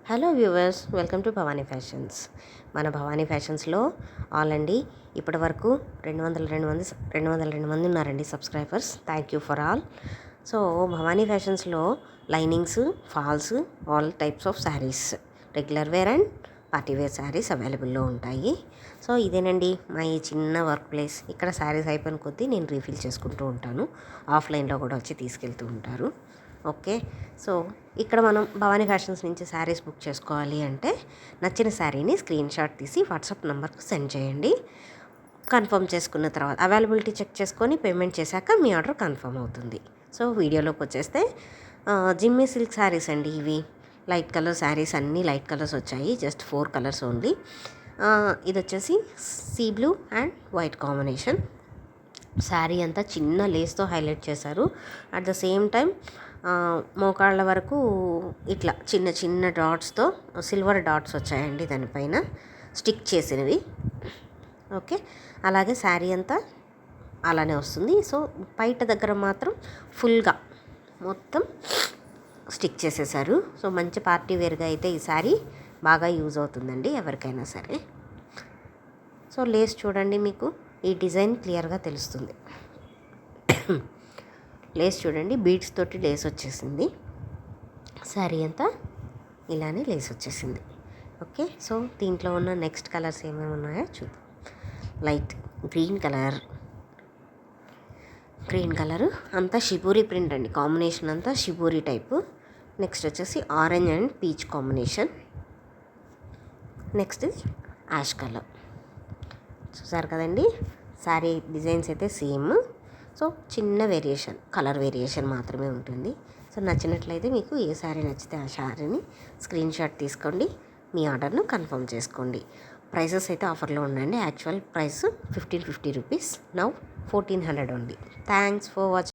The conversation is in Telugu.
Hello viewers, welcome to Bhavani fashions. మన భవానీ ఫ్యాషన్స్లో ఆల్ అండి. ఇప్పటి వరకు 202 మంది ఉన్నారండి subscribers. Thank you for all. So Bhavani ఫ్యాషన్స్లో linings, falls, all types of saris, regular wear and party wear saris అవైలబుల్లో ఉంటాయి. సో ఇదేనండి మా ఈ చిన్న వర్క్ ప్లేస్. ఇక్కడ శారీస్ అయిపోయిన కొద్దీ నేను రీఫిల్ చేసుకుంటూ ఉంటాను. ఆఫ్లైన్లో కూడా వచ్చి తీసుకెళ్తూ ఉంటారు. ఓకే, సో ఇక్కడ మనం భవానీ ఫ్యాషన్స్ నుంచి శారీస్ బుక్ చేసుకోవాలి అంటే నచ్చిన శారీని స్క్రీన్ షాట్ తీసి వాట్సాప్ నెంబర్కి సెండ్ చేయండి. కన్ఫర్మ్ చేసుకున్న తర్వాత అవైలబిలిటీ చెక్ చేసుకొని పేమెంట్ చేశాక మీ ఆర్డర్ కన్ఫర్మ్ అవుతుంది. సో వీడియోలోకి వచ్చేస్తే జిమ్మీ సిల్క్ శారీస్ అండి. ఇవి లైట్ కలర్ శారీస్, అన్నీ లైట్ కలర్స్ వచ్చాయి. Just 4 colours only. ఇది వచ్చేసి sea blue and white combination. Sari అంతా చిన్న లేస్తో హైలైట్ చేశారు. అట్ ద సేమ్ టైం మోకాళ్ళ వరకు ఇట్లా చిన్న చిన్న డాట్స్తో సిల్వర్ డాట్స్ వచ్చాయండి దానిపైన స్టిక్ చేసినవి. ఓకే, అలాగే శారీ అంతా అలానే వస్తుంది. సో బయట దగ్గర మాత్రం ఫుల్గా మొత్తం స్టిక్ చేసేసారు. సో మంచి పార్టీ వేర్గా అయితే ఈ శారీ బాగా యూజ్ అవుతుందండి ఎవరికైనా సరే. సో లేస్ చూడండి, మీకు ఈ డిజైన్ క్లియర్గా తెలుస్తుంది. లేస్ చూడండి, బీడ్స్ తోటి లేస్ వచ్చేసింది. శారీ అంతా ఇలానే లేస్ వచ్చేసింది. ఓకే, సో దీంట్లో ఉన్న నెక్స్ట్ కలర్స్ ఏమేమి ఉన్నాయో చూద్దాం. లైట్ గ్రీన్ కలరు అంతా షిబూరి ప్రింట్ అండి. కాంబినేషన్ అంతా షిబూరి టైపు. నెక్స్ట్ వచ్చేసి orange and peach combination. Next ash colour. చూసారు కదండి, శారీ డిజైన్స్ అయితే సేమ్. సో చిన్న వేరియేషన్, కలర్ వేరియేషన్ మాత్రమే ఉంటుంది. సో నచ్చినట్లయితే మీకు ఏ శారీ నచ్చితే ఆ శారీని స్క్రీన్ షాట్ తీసుకోండి, మీ ఆర్డర్ను కన్ఫర్మ్ చేసుకోండి. ప్రైసెస్ అయితే ఆఫర్లో ఉండండి. Actual price 1550 rupees, now 1400 only. Thanks for watching.